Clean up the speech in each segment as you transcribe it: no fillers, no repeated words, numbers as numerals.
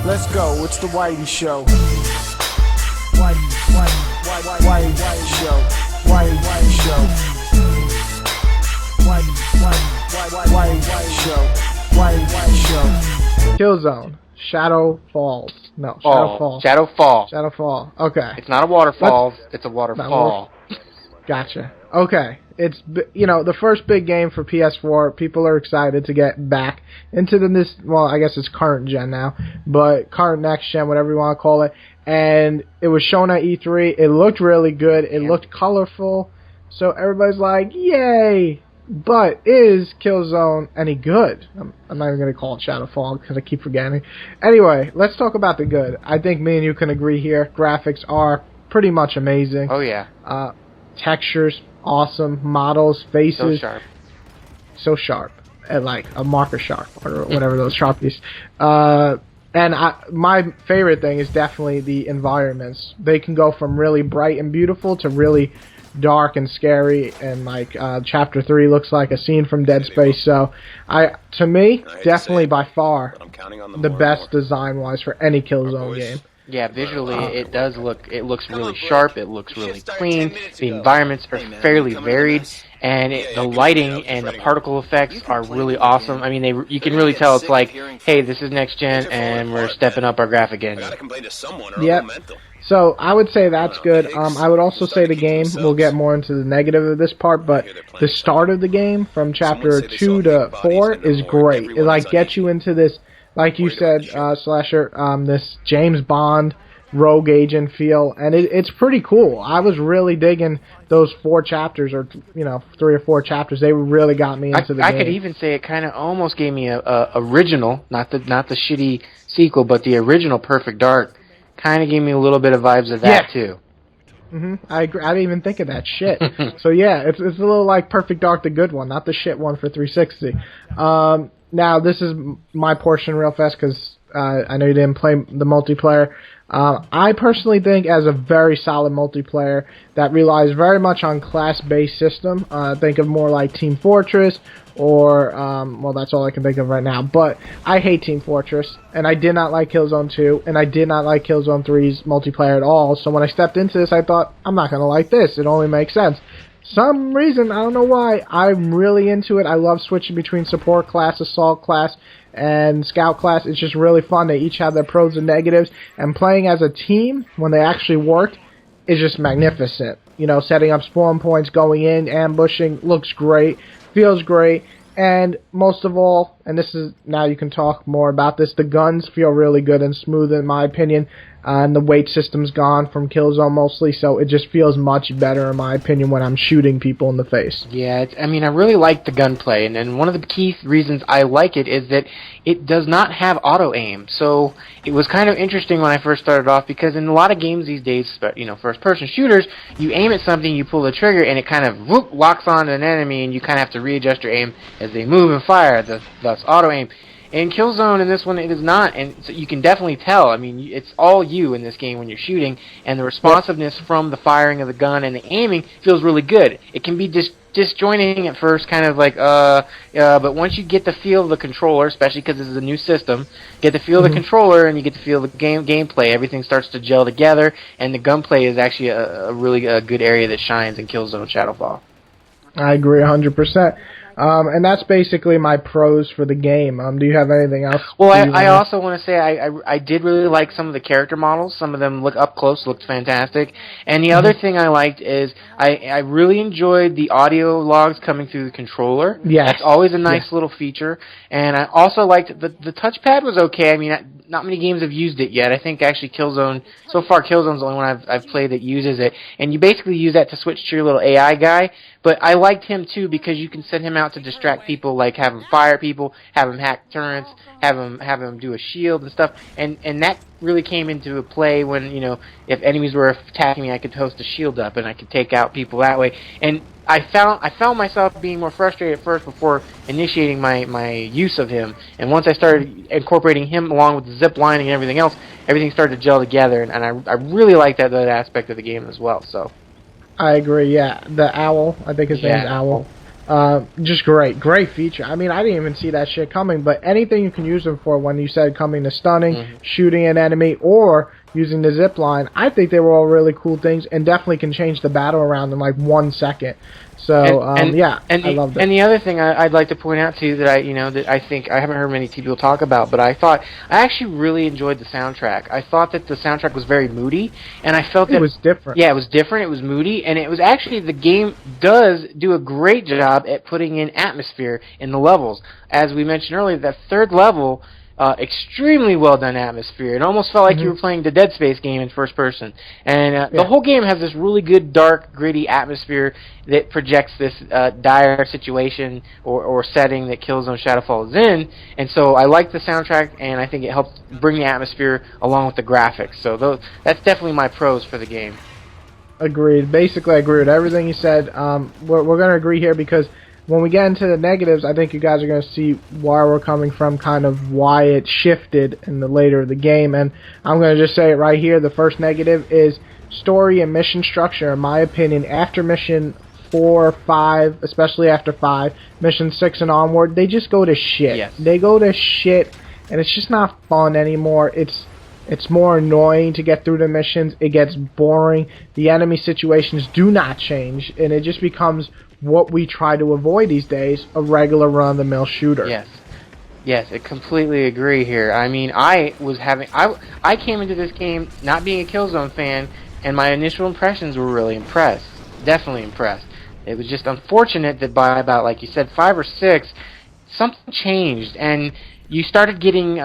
Let's go. It's the Whitey Show. Whitey Show. Whitey Show. Whitey Show. Whitey Show. Killzone. Shadow Falls. No, Shadowfall. Okay. It's not a waterfall. It's a waterfall. Gotcha. Okay. It's, the first big game for PS4. People are excited to get back into this, well, I guess it's current gen now, but current next gen, whatever you want to call it. And it was shown at E3. It looked really good. It looked colorful. So everybody's like, yay! But is Killzone any good? I'm not even going to call it Shadowfall because I keep forgetting. Anyway, let's talk about the good. I think me and you can agree here. Graphics are pretty much amazing. Oh, yeah. Textures, awesome. Models, faces. So sharp. And like a marker sharp or whatever those Sharpies. And my favorite thing is definitely the environments. They can go from really bright and beautiful to really dark and scary, and like Chapter 3 looks like a scene from Dead Space. So, to me, definitely by far the best design-wise for any Killzone game. Yeah, visually it looks really sharp, it looks really clean, the environments are fairly varied, and the lighting and the particle effects are really awesome. I mean, you can really tell it's like, hey, this is next gen, and we're stepping up our graphic engine. Yep. So I would say that's good. I would also say the game, we'll get more into the negative of this part, but the start of the game from Chapter 2 to 4 is great. It like gets you into this, like you said, Slasher, this James Bond rogue agent feel, and it's pretty cool. I was really digging those 4 chapters, or 3 or 4 chapters. They really got me into the game. I could even say it kind of almost gave me a original, not the shitty sequel, but the original Perfect Dark. Kind of gave me a little bit of vibes of that too. I agree. I didn't even think of that shit. So yeah, it's a little like Perfect Dark, the good one, not the shit one for 360. Now this is my portion real fast because I know you didn't play the multiplayer. I personally think as a very solid multiplayer that relies very much on class-based system. Think of more like Team Fortress or, well, that's all I can think of right now. But I hate Team Fortress, and I did not like Killzone 2, and I did not like Killzone 3's multiplayer at all. So when I stepped into this, I thought, I'm not going to like this. It only makes sense. Some reason, I don't know why, I'm really into it. I love switching between support class, assault class, and scout class. It's just really fun. They each have their pros and negatives, and playing as a team when they actually work is just magnificent. Setting up spawn points, going in, ambushing, looks great, feels great, and most of all, and this is, now you can talk more about this, the guns feel really good and smooth in my opinion, and the weight system's gone from Killzone mostly, so it just feels much better in my opinion when I'm shooting people in the face. Yeah, I really like the gunplay, and one of the key reasons I like it is that it does not have auto-aim, so it was kind of interesting when I first started off, because in a lot of games these days, first-person shooters, you aim at something, you pull the trigger, and it kind of locks on an enemy, and you kind of have to readjust your aim as they move and fire, thus auto-aim. In Killzone, in this one, it is not, and so you can definitely tell. I mean, it's all you in this game when you're shooting, and the responsiveness from the firing of the gun and the aiming feels really good. It can be disjointing at first, kind of like, but once you get the feel of the controller, especially because this is a new system, get the feel of the controller, and you get to feel the gameplay, everything starts to gel together, and the gunplay is actually a really good area that shines in Killzone Shadowfall. I agree 100%. And that's basically my pros for the game. Do you have anything else? Well, I also want to say I did really like some of the character models. Some of them look up close, looked fantastic. And the other thing I liked is I really enjoyed the audio logs coming through the controller. Yes. That's always a nice little feature. And I also liked the touchpad was okay. I mean, not many games have used it yet. I think actually Killzone's the only one I've played that uses it. And you basically use that to switch to your little AI guy. But I liked him too because you can send him out to distract people, like have him fire people, have him hack turrets, have him do a shield and stuff. And that really came into a play when, if enemies were attacking me, I could host a shield up and I could take out people that way. And I found myself being more frustrated at first before initiating my use of him. And once I started incorporating him along with the zip lining and everything else, everything started to gel together. And I really like that aspect of the game as well. So. I agree, yeah. The Owl, I think his name's Owl. Just great feature. I mean, I didn't even see that shit coming, but anything you can use them for when you said coming to stunning, shooting an enemy, or using the zip line, I think they were all really cool things and definitely can change the battle around in like 1 second. So, I loved it. And the other thing I'd like to point out to you that I think I haven't heard many people talk about, but I actually really enjoyed the soundtrack. I thought that the soundtrack was very moody, and I felt that it was different. Yeah, it was different. It was moody, and it was actually, the game does do a great job at putting in atmosphere in the levels. As we mentioned earlier, that third level, extremely well done atmosphere. It almost felt like you were playing the Dead Space game in first person. And the whole game has this really good, dark, gritty atmosphere that projects this dire situation or setting that Killzone Shadowfall is in. And so I like the soundtrack, and I think it helps bring the atmosphere along with the graphics. So that's definitely my pros for the game. Agreed. Basically, I agree with everything you said. We're going to agree here because when we get into the negatives, I think you guys are going to see where we're coming from, kind of why it shifted in the later of the game. And I'm going to just say it right here. The first negative is story and mission structure, in my opinion. After mission 4, 5, especially after 5, mission 6 and onward, they just go to shit. Yes. They go to shit, and it's just not fun anymore. It's more annoying to get through the missions. It gets boring. The enemy situations do not change, and it just becomes what we try to avoid these days, a regular run-of-the-mill shooter. Yes, I completely agree here. I mean, I came into this game not being a Killzone fan, and my initial impressions were really impressed. Definitely impressed. It was just unfortunate that by about, like you said, 5 or 6, something changed, and you started getting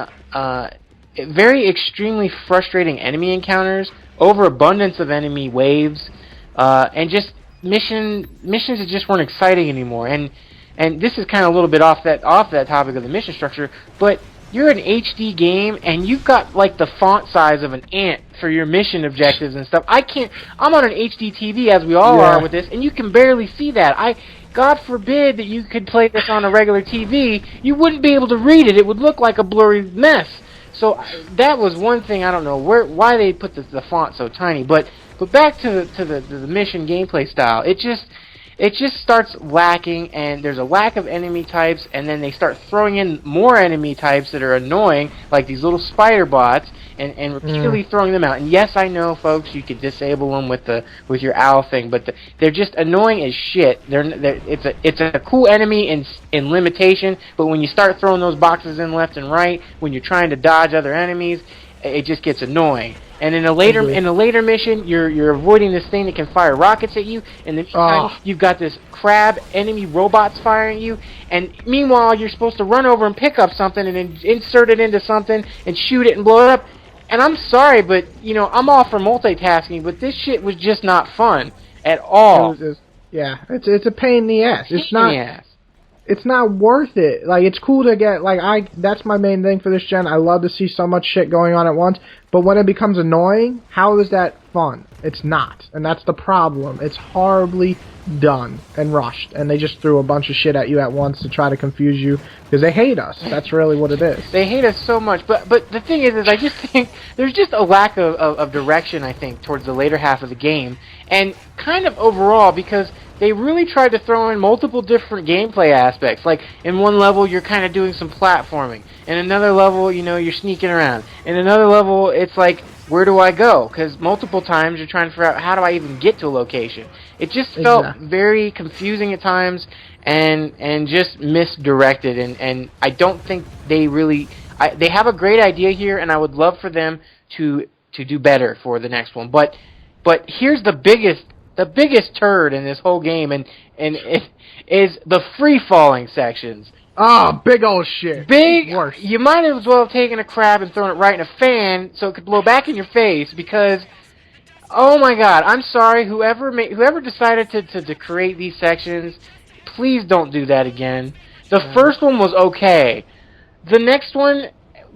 very extremely frustrating enemy encounters, overabundance of enemy waves, and just missions that just weren't exciting anymore. And this is kind of a little bit off that topic of the mission structure, but you're an HD game and you've got like the font size of an ant for your mission objectives and stuff. I'm on an HD TV, as we all are with this, and you can barely see that. God forbid that you could play this on a regular TV, you wouldn't be able to read it. It would look like a blurry mess. So that was one thing. I don't know why they put the font so tiny, but back to the mission gameplay style, it just starts lacking, and there's a lack of enemy types, and then they start throwing in more enemy types that are annoying, like these little spider bots, and repeatedly throwing them out. And yes, I know, folks, you could disable them with your owl thing, but they're just annoying as shit. It's a cool enemy in limitation, but when you start throwing those boxes in left and right, when you're trying to dodge other enemies, it just gets annoying. And in a later mission, you're avoiding this thing that can fire rockets at you. And then you've got this crab enemy robots firing you. And meanwhile, you're supposed to run over and pick up something and then insert it into something and shoot it and blow it up. And I'm sorry, but I'm all for multitasking, but this shit was just not fun at all. It's a pain in the ass. It's not worth it. Like, it's cool to get, that's my main thing for this gen. I love to see so much shit going on at once, but when it becomes annoying, how is that fun? It's not, and that's the problem. It's horribly done and rushed, and they just threw a bunch of shit at you at once to try to confuse you, because they hate us. That's really what it is. They hate us so much, but the thing is I just think there's just a lack of direction, I think, towards the later half of the game, and kind of overall, because they really tried to throw in multiple different gameplay aspects. Like, in one level, you're kind of doing some platforming. In another level, you're sneaking around. In another level, it's like, where do I go? Because multiple times you're trying to figure out, how do I even get to a location? It just felt very confusing at times and just misdirected. And I don't think they really... they have a great idea here, and I would love for them to do better for the next one. But here's the biggest turd in this whole game, and it is the free-falling sections. Oh, big old shit. Worse. You might as well have taken a crab and thrown it right in a fan so it could blow back in your face, because, oh my god, I'm sorry, whoever decided to create these sections, please don't do that again. The first one was okay. The next one,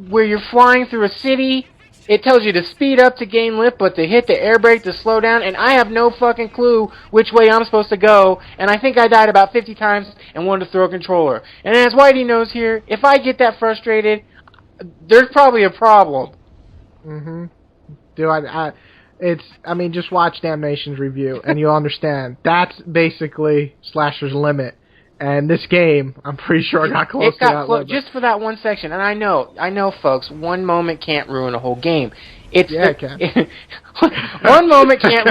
where you're flying through a city, it tells you to speed up to gain lift, but to hit the air brake to slow down, and I have no fucking clue which way I'm supposed to go, and I think I died about 50 times and wanted to throw a controller. And as Whitey knows here, if I get that frustrated, there's probably a problem. Dude, just watch Damnation's review, and you'll understand. That's basically Slasher's limit. And this game, I'm pretty sure got close to that limit. Just for that one section. And I know, folks, one moment can't ruin a whole game. It can. One moment can't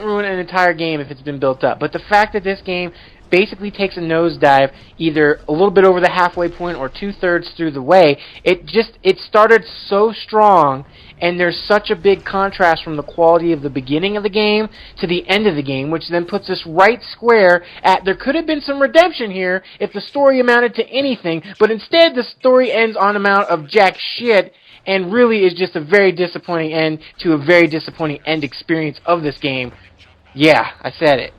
ruin an entire game if it's been built up. But the fact that this game basically takes a nosedive either a little bit over the halfway point or 2/3 through the way, it started so strong, and there's such a big contrast from the quality of the beginning of the game to the end of the game, which then puts us right square at there could have been some redemption here if the story amounted to anything, but instead the story ends on amount of jack shit, and really is just a very disappointing end to a very disappointing end experience of this game. Yeah, I said it.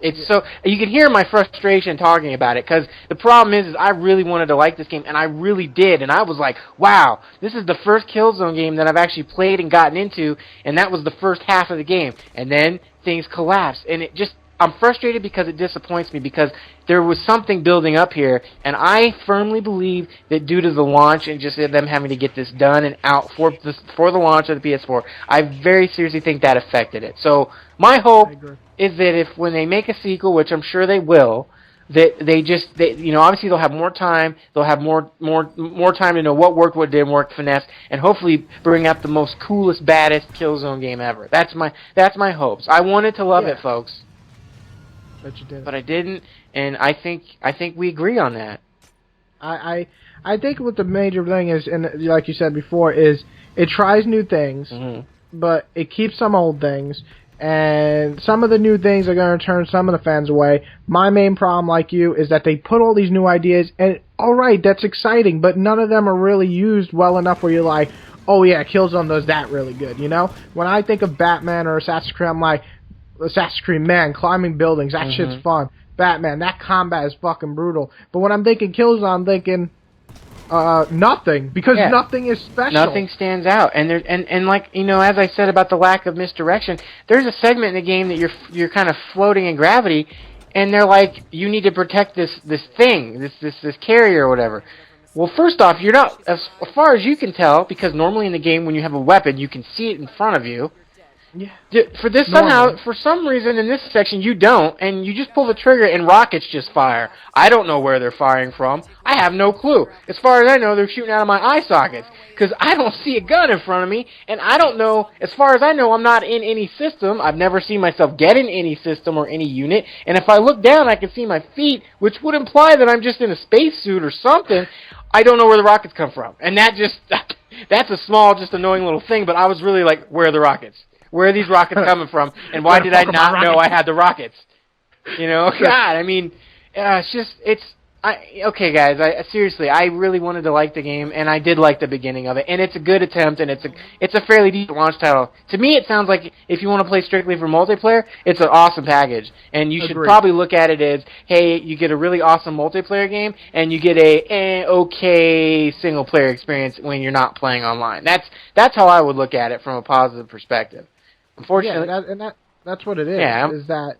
It's so, you can hear my frustration talking about it, because the problem is I really wanted to like this game, and I really did, and I was like, wow, this is the first Killzone game that I've actually played and gotten into, and that was the first half of the game, and then things collapsed, and I'm frustrated because it disappoints me, because there was something building up here, and I firmly believe that due to the launch and just them having to get this done and out for the launch of the PS4, I very seriously think that affected it. So my hope is that if when they make a sequel, which I'm sure they will, that they obviously they'll have more time, they'll have more time to know what worked, what didn't work, finesse, and hopefully bring out the most coolest, baddest Killzone game ever. That's my hopes. I wanted to love it, folks. But you didn't. But I didn't, and I think we agree on that. I think what the major thing is, and like you said before, is it tries new things, but it keeps some old things, and some of the new things are going to turn some of the fans away. My main problem, like you, is that they put all these new ideas, and alright, that's exciting, but none of them are really used well enough where you're like, oh yeah, Killzone does that really good, you know? When I think of Batman or Assassin's Creed, I'm like, Assassin's Creed, man, climbing buildings, that shit's fun. Batman, that combat is fucking brutal. But when I'm thinking Killzone, I'm thinking nothing, because nothing is special. Nothing stands out, and like, you know, as I said about the lack of misdirection, there's a segment in the game that you're kind of floating in gravity, and they're like, you need to protect this thing, this carrier or whatever. Well, first off, you're not, as far as you can tell, because normally in the game when you have a weapon, you can see it in front of you. Yeah. For this, somehow, for some reason in this section you don't, and you just pull the trigger and rockets just fire. I don't know where they're firing from. I have no clue. As far as I know, they're shooting out of my eye sockets, because I don't see a gun in front of me, and I don't know, as far as I know, I'm not in any system. I've never seen myself get in any system or any unit, and if I look down, I can see my feet, which would imply that I'm just in a spacesuit or something. I don't know where the rockets come from, and that's a small, just annoying little thing, but I was really like, where are the rockets? Where are these rockets coming from? And why did I not know I had the rockets? You know, God, I mean, okay, guys, seriously, I really wanted to like the game, and I did like the beginning of it, and it's a good attempt, and it's a fairly decent launch title. To me, it sounds like if you want to play strictly for multiplayer, it's an awesome package, and you should probably look at it as, hey, you get a really awesome multiplayer game, and you get a okay single-player experience when you're not playing online. That's how I would look at it from a positive perspective. Unfortunately, that's what it is. Yeah, is that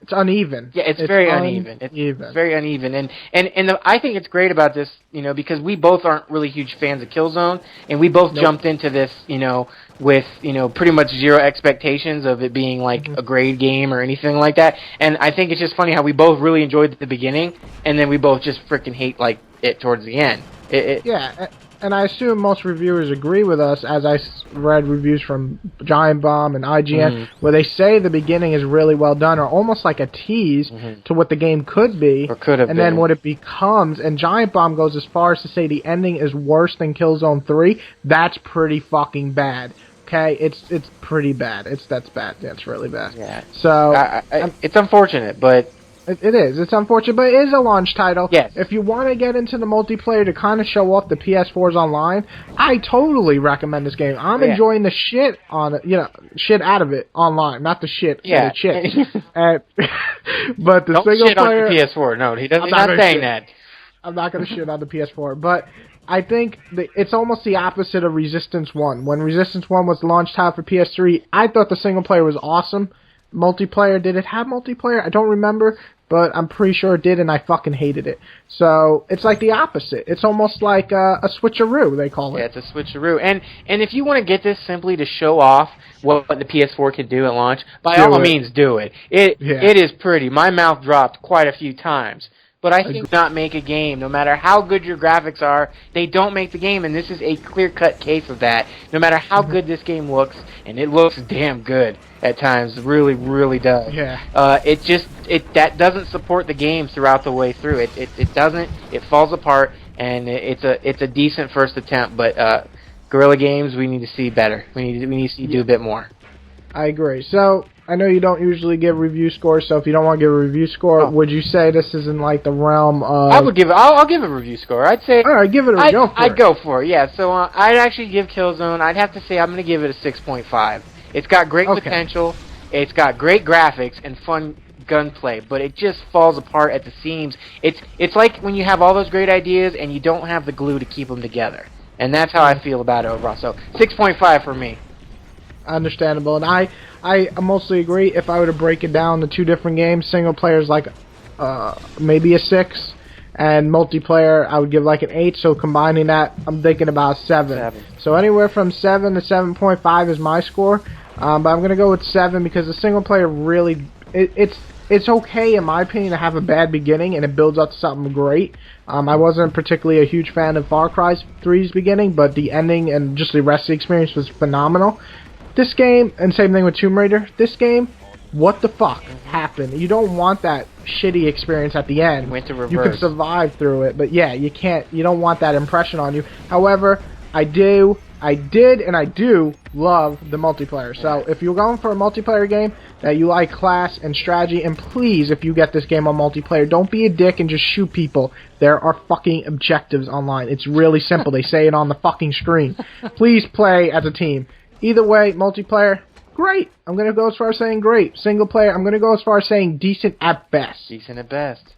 it's uneven. Yeah, it's very uneven. It's very uneven, and I think it's great about this, you know, because we both aren't really huge fans of Killzone, and we both jumped into this, you know, with, you know, pretty much zero expectations of it being like a great game or anything like that. And I think it's just funny how we both really enjoyed the beginning, and then we both just freaking hate like it towards the end. Yeah. And I assume most reviewers agree with us, as I read reviews from Giant Bomb and IGN, where they say the beginning is really well done, or almost like a tease to what the game could be, or could have been. Then what it becomes. And Giant Bomb goes as far as to say the ending is worse than Killzone 3. That's pretty fucking bad. Okay, it's pretty bad. That's bad. That's really bad. Yeah. So it's unfortunate, but. It is. It's unfortunate, but it is a launch title. Yes. If you want to get into the multiplayer to kind of show off the PS4's online, I totally recommend this game. I'm enjoying the shit on it, you know, shit out of it online, not the shit. Yeah. The shit. But the Don't single shit player. On the PS4. No, he's not saying that. I'm not going to shit on the PS4, but I think it's almost the opposite of Resistance 1. When Resistance 1 was the launch title for PS3, I thought the single player was awesome. Multiplayer, did it have multiplayer? I don't remember, but I'm pretty sure it did, and I fucking hated it. So it's like the opposite. It's almost like a switcheroo, they call it. Yeah, it's a switcheroo. And if you want to get this simply to show off what the PS4 can do at launch, by all means, do it. It is pretty. My mouth dropped quite a few times. But I think not make a game, no matter how good your graphics are, they don't make the game, and this is a clear-cut case of that. No matter how good this game looks, and it looks damn good at times, really, really does. Yeah. That doesn't support the game throughout the way through. It doesn't. It falls apart, and it's a decent first attempt. But Guerrilla Games, we need to see better. We need to see you do a bit more. I agree. So I know you don't usually give review scores, so if you don't want to give a review score, would you say this is in like the realm of? I'll give a review score. I'd say. All right, give it a go for it. I'd go for it. Yeah. So I'd actually give Killzone. I'd have to say I'm going to give it a 6.5. It's got great potential. It's got great graphics and fun gunplay, but it just falls apart at the seams. It's like when you have all those great ideas and you don't have the glue to keep them together, and that's how I feel about it overall. So 6.5 for me. Understandable, and I mostly agree. If I were to break it down to two different games, single player is like maybe a 6, and multiplayer I would give like an 8. So combining that, I'm thinking about 7. So anywhere from 7 to 7.5 is my score, but I'm gonna go with 7 because the single player really it's okay in my opinion to have a bad beginning and it builds up to something great. I wasn't particularly a huge fan of Far Cry 3's beginning, but the ending and just the rest of the experience was phenomenal. This game, and same thing with Tomb Raider, this game, what the fuck happened? You don't want that shitty experience at the end. Went to reverse. You can survive through it, but yeah, you don't want that impression on you. However, I did, and I do love the multiplayer. So if you're going for a multiplayer game that you like class and strategy, and please, if you get this game on multiplayer, don't be a dick and just shoot people. There are fucking objectives online. It's really simple. They say it on the fucking screen. Please play as a team. Either way, multiplayer, great. I'm going to go as far as saying great. Single player, I'm going to go as far as saying decent at best. Decent at best.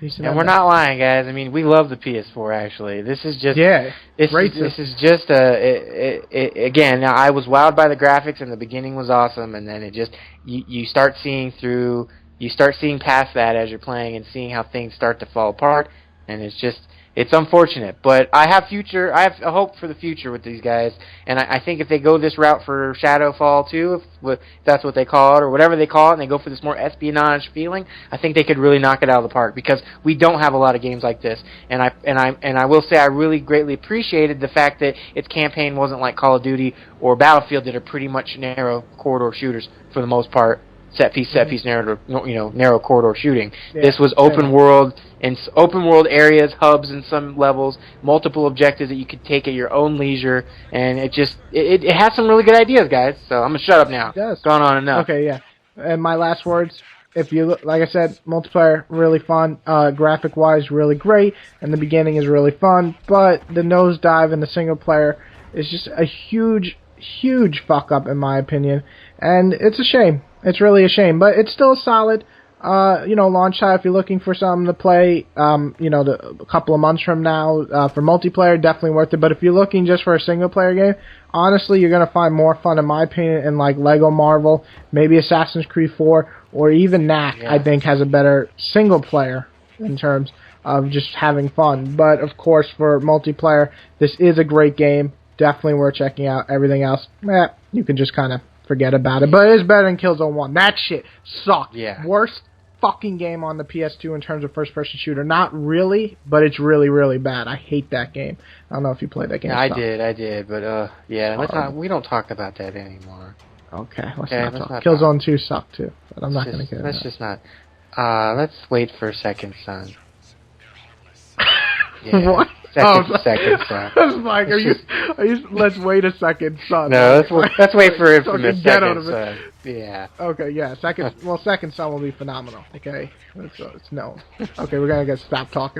And we're not lying, guys. I mean, we love the PS4, actually. This is just... Yeah, great. This is just again, now I was wowed by the graphics, and the beginning was awesome, and then it just... You start seeing through... You start seeing past that as you're playing and seeing how things start to fall apart, and it's just... It's unfortunate, but I have a hope for the future with these guys, and I think if they go this route for Shadowfall 2, if that's what they call it, or whatever they call it, and they go for this more espionage feeling, I think they could really knock it out of the park, because we don't have a lot of games like this, and I will say I really greatly appreciated the fact that its campaign wasn't like Call of Duty or Battlefield that are pretty much narrow corridor shooters for the most part. Set piece, narrow corridor shooting. Yeah, this was open world areas, hubs in some levels, multiple objectives that you could take at your own leisure, and it has some really good ideas, guys. So I'm gonna shut up now. It does. Gone on enough. Okay, yeah. And my last words: if you look, like I said, multiplayer really fun, graphic wise really great, and the beginning is really fun, but the nosedive in the single player is just a huge fuck up in my opinion, and it's a shame. It's really a shame, but it's still solid. Launch time if you're looking for something to play. A couple of months from now for multiplayer, definitely worth it. But if you're looking just for a single player game, honestly, you're gonna find more fun, in my opinion, in like Lego Marvel, maybe Assassin's Creed 4, or even Knack. Yeah. I think has a better single player in terms of just having fun. But of course, for multiplayer, this is a great game. Definitely worth checking out. Everything else, you can just kind of forget about it. But it is better than Killzone 1. That shit sucked. Yeah. Worst fucking game on the PS2 in terms of first-person shooter. Not really, but it's really, really bad. I hate that game. I don't know if you played that game. I did, but we don't talk about that anymore. Okay, let's not talk. Killzone 2 sucked too, but I'm not going to get into that. Let's just not. Let's wait for a second, son. Yeah. What? Second, son. I was like, are you? Let's wait a second, son. No, let's wait for infamous second, son. Yeah. Okay, yeah. Second son will be phenomenal. Okay, it's known. Okay, we're gonna stop talking.